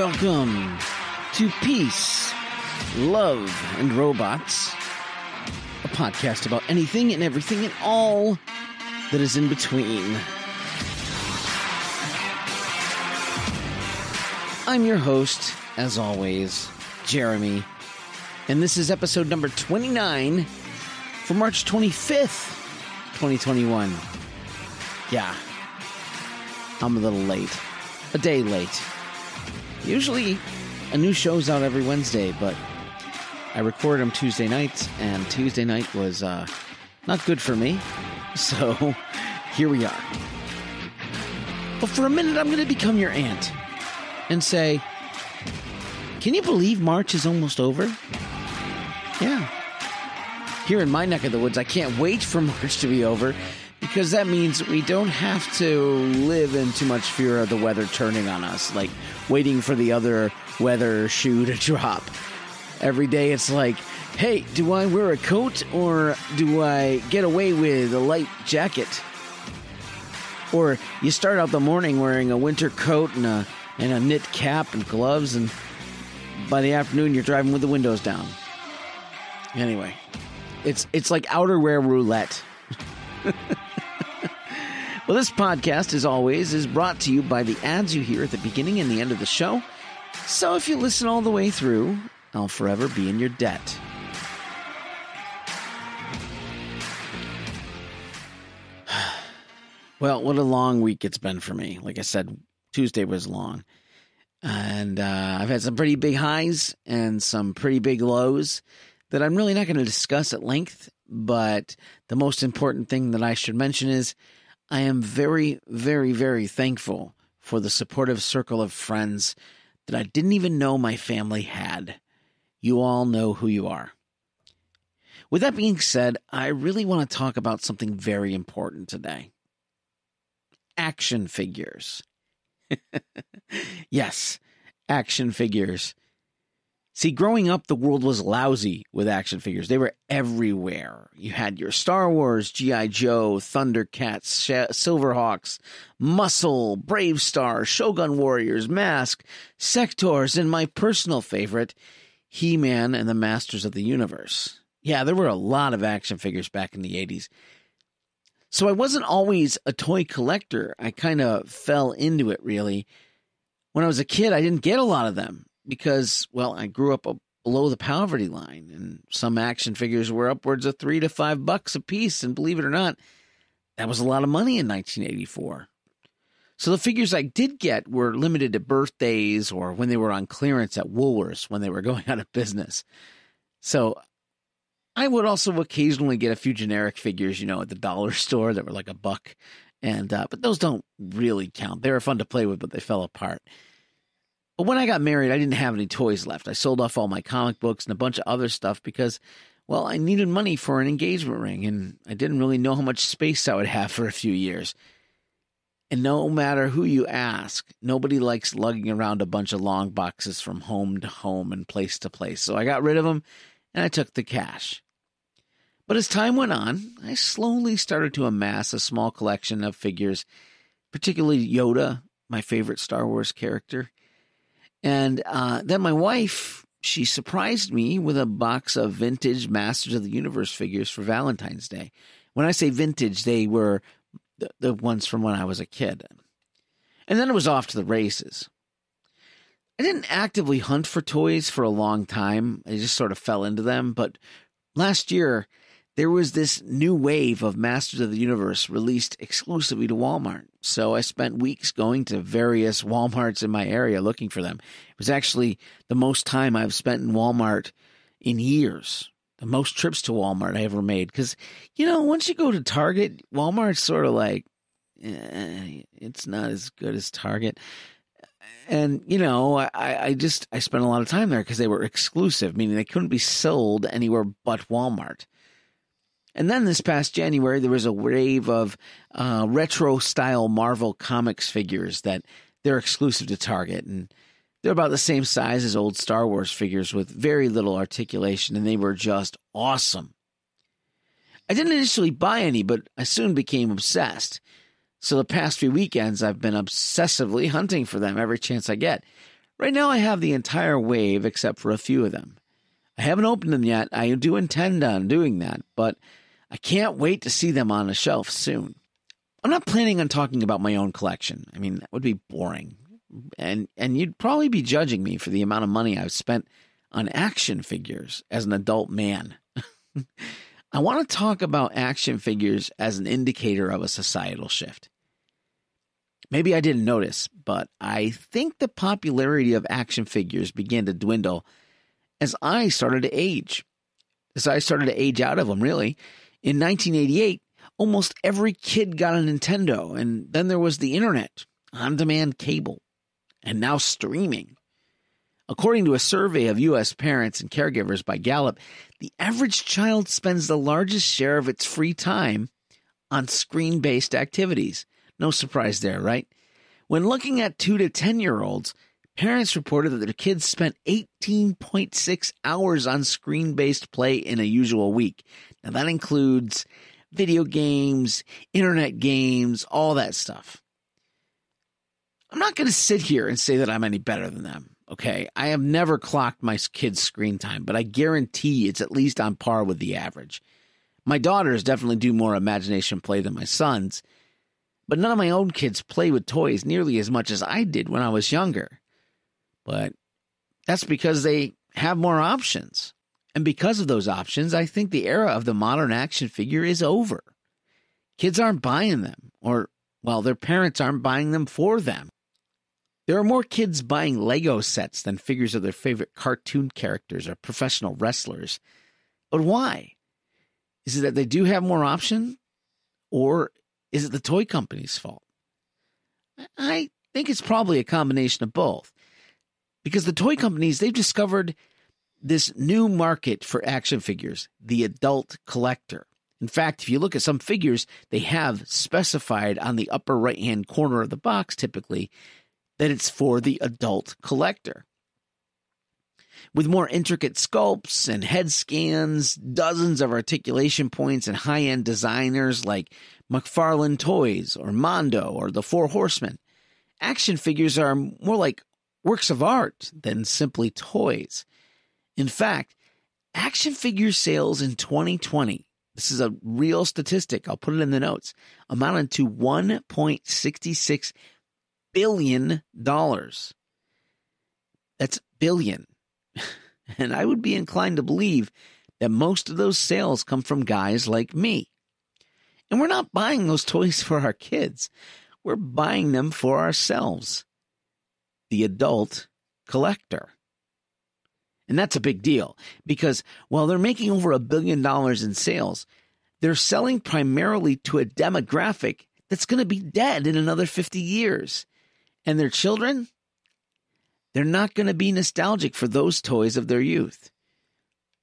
Welcome to Peace, Love, and Robots, a podcast about anything and everything and all that is in between. I'm your host, as always, Jeremy, and this is episode number 29 for March 25th, 2021. Yeah, I'm a little late. A day late. Usually, a new show's out every Wednesday, but I record them Tuesday nights, and Tuesday night was not good for me, so here we are. But for a minute, I'm going to become your aunt and say, can you believe March is almost over? Yeah. Here in my neck of the woods, I can't wait for March to be over, because that means we don't have to live in too much fear of the weather turning on us, like waiting for the other weather shoe to drop. Every day it's like, hey, do I wear a coat or do I get away with a light jacket? Or you start out the morning wearing a winter coat and a knit cap and gloves, and by the afternoon you're driving with the windows down. Anyway, it's like outerwear roulette. Well, this podcast, as always, is brought to you by the ads you hear at the beginning and the end of the show. So if you listen all the way through, I'll forever be in your debt. Well, what a long week it's been for me. Like I said, Tuesday was long. And I've had some pretty big highs and some pretty big lows that I'm really not going to discuss at length. But the most important thing that I should mention is I am very, very, very thankful for the supportive circle of friends that I didn't even know my family had. You all know who you are. With that being said, I really want to talk about something very important today. Action figures. Yes, action figures. See, growing up, the world was lousy with action figures. They were everywhere. You had your Star Wars, G.I. Joe, Thundercats, Silverhawks, Muscle, Brave Star, Shogun Warriors, Mask, Sectors, and my personal favorite, He-Man and the Masters of the Universe. Yeah, there were a lot of action figures back in the 80s. So I wasn't always a toy collector. I kind of fell into it, really. When I was a kid, I didn't get a lot of them, because, well, I grew up below the poverty line, and some action figures were upwards of $3 to $5 a piece, and believe it or not, that was a lot of money in 1984. So the figures I did get were limited to birthdays or when they were on clearance at Woolworths when they were going out of business. So I would also occasionally get a few generic figures, at the dollar store that were like $1, and but those don't really count. They were fun to play with, but they fell apart. But when I got married, I didn't have any toys left. I sold off all my comic books and a bunch of other stuff because, well, I needed money for an engagement ring, and I didn't really know how much space I would have for a few years. And no matter who you ask, nobody likes lugging around a bunch of long boxes from home to home and place to place. So I got rid of them, and I took the cash. But as time went on, I slowly started to amass a small collection of figures, particularly Yoda, my favorite Star Wars character. And then my wife, she surprised me with a box of vintage Masters of the Universe figures for Valentine's Day. When I say vintage, they were the ones from when I was a kid. And then it was off to the races. I didn't actively hunt for toys for a long time. I just sort of fell into them. But last year, there was this new wave of Masters of the Universe released exclusively to Walmart. So I spent weeks going to various Walmarts in my area looking for them. It was actually the most time I've spent in Walmart in years. The most trips to Walmart I ever made. Because, once you go to Target, Walmart's sort of like, it's not as good as Target. And, I spent a lot of time there because they were exclusive, meaning they couldn't be sold anywhere but Walmart. And then this past January, there was a wave of retro-style Marvel Comics figures that they're exclusive to Target. And they're about the same size as old Star Wars figures with very little articulation, and they were just awesome. I didn't initially buy any, but I soon became obsessed. So the past few weekends, I've been obsessively hunting for them every chance I get. Right now I have the entire wave except for a few of them. I haven't opened them yet. I do intend on doing that, but I can't wait to see them on a shelf soon. I'm not planning on talking about my own collection. I mean, that would be boring. And you'd probably be judging me for the amount of money I've spent on action figures as an adult man. I want to talk about action figures as an indicator of a societal shift. Maybe I didn't notice, but I think the popularity of action figures began to dwindle as I started to age. As I started to age out of them, really. In 1988, almost every kid got a Nintendo, and then there was the internet, on-demand cable, and now streaming. According to a survey of U.S. parents and caregivers by Gallup, the average child spends the largest share of its free time on screen-based activities. No surprise there, right? When looking at 2 to 10-year-olds, parents reported that their kids spent 18.6 hours on screen-based play in a usual week. Now, that includes video games, internet games, all that stuff. I'm not going to sit here and say that I'm any better than them, okay? I have never clocked my kids' screen time, but I guarantee it's at least on par with the average. My daughters definitely do more imagination play than my sons, but none of my own kids play with toys nearly as much as I did when I was younger. But that's because they have more options. And because of those options, I think the era of the modern action figure is over. Kids aren't buying them, or, well, their parents aren't buying them for them. There are more kids buying Lego sets than figures of their favorite cartoon characters or professional wrestlers. But why? Is it that they do have more options? Or is it the toy company's fault? I think it's probably a combination of both. Because the toy companies, they've discovered this new market for action figures, the adult collector. In fact, if you look at some figures, they have specified on the upper right-hand corner of the box, typically, that it's for the adult collector. With more intricate sculpts and head scans, dozens of articulation points, and high-end designers like McFarlane Toys or Mondo or the Four Horsemen, action figures are more like works of art than simply toys. In fact, action figure sales in 2020, this is a real statistic, I'll put it in the notes, amounted to $1.66 billion. That's billion. And I would be inclined to believe that most of those sales come from guys like me. And we're not buying those toys for our kids. We're buying them for ourselves. The adult collector. And that's a big deal because while they're making over $1 billion in sales, they're selling primarily to a demographic that's going to be dead in another 50 years. And their children, they're not going to be nostalgic for those toys of their youth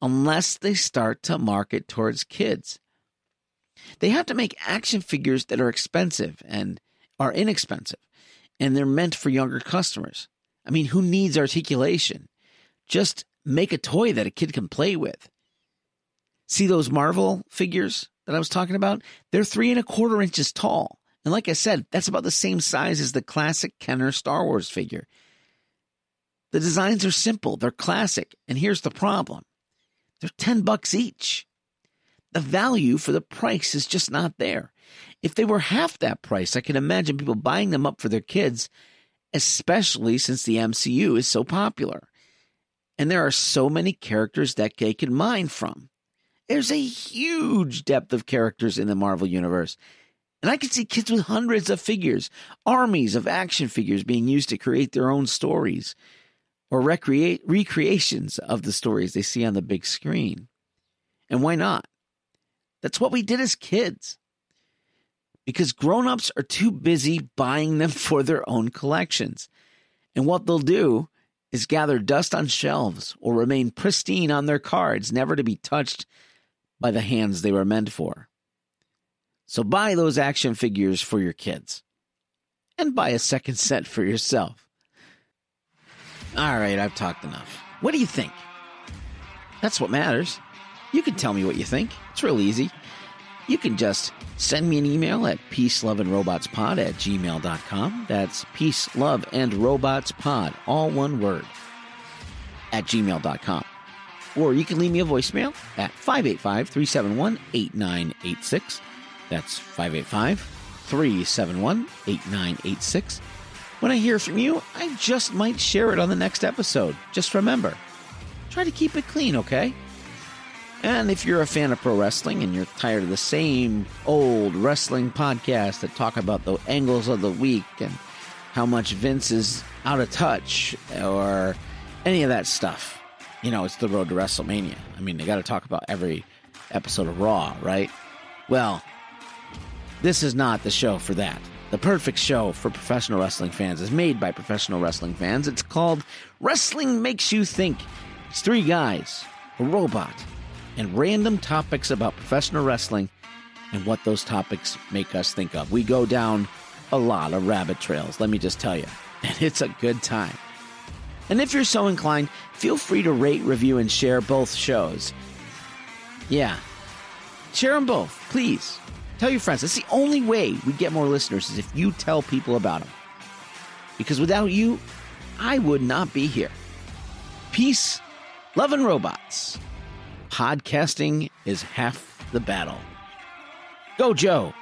unless they start to market towards kids. They have to make action figures that are expensive and are inexpensive, and they're meant for younger customers. I mean, who needs articulation? Just make a toy that a kid can play with. See those Marvel figures that I was talking about? They're 3¼ inches tall. And like I said, that's about the same size as the classic Kenner Star Wars figure. The designs are simple. They're classic. And here's the problem. They're $10 each. The value for the price is just not there. If they were half that price, I can imagine people buying them up for their kids, especially since the MCU is so popular. And there are so many characters that they can mine from. There's a huge depth of characters in the Marvel Universe. And I can see kids with hundreds of figures, armies of action figures being used to create their own stories or recreations of the stories they see on the big screen. And why not? That's what we did as kids. Because grown-ups are too busy buying them for their own collections. And what they'll do is gather dust on shelves or remain pristine on their cards, never to be touched by the hands they were meant for. So buy those action figures for your kids. And buy a second set for yourself. All right, I've talked enough. What do you think? That's what matters. You can tell me what you think. It's real easy. you can just send me an email at peaceloveandrobotspod@gmail.com. That's peaceloveandrobotspod, all one word, at gmail.com. Or you can leave me a voicemail at 585-371-8986. That's 585-371-8986. When I hear from you, I just might share it on the next episode. Just remember, try to keep it clean, okay? And if you're a fan of pro wrestling and you're tired of the same old wrestling podcasts that talk about the angles of the week and how much Vince is out of touch or any of that stuff, you know, it's the road to WrestleMania. I mean, they got to talk about every episode of Raw, right? Well, this is not the show for that. The perfect show for professional wrestling fans is made by professional wrestling fans. It's called Wrestling Makes You Think. It's three guys, a robot, and random topics about professional wrestling and what those topics make us think of. We go down a lot of rabbit trails, let me just tell you. And it's a good time. And if you're so inclined, feel free to rate, review, and share both shows. Yeah. Share them both, please. Tell your friends. That's the only way we get more listeners is if you tell people about them. Because without you, I would not be here. Peace, love, and robots. Podcasting is half the battle. Go, Joe.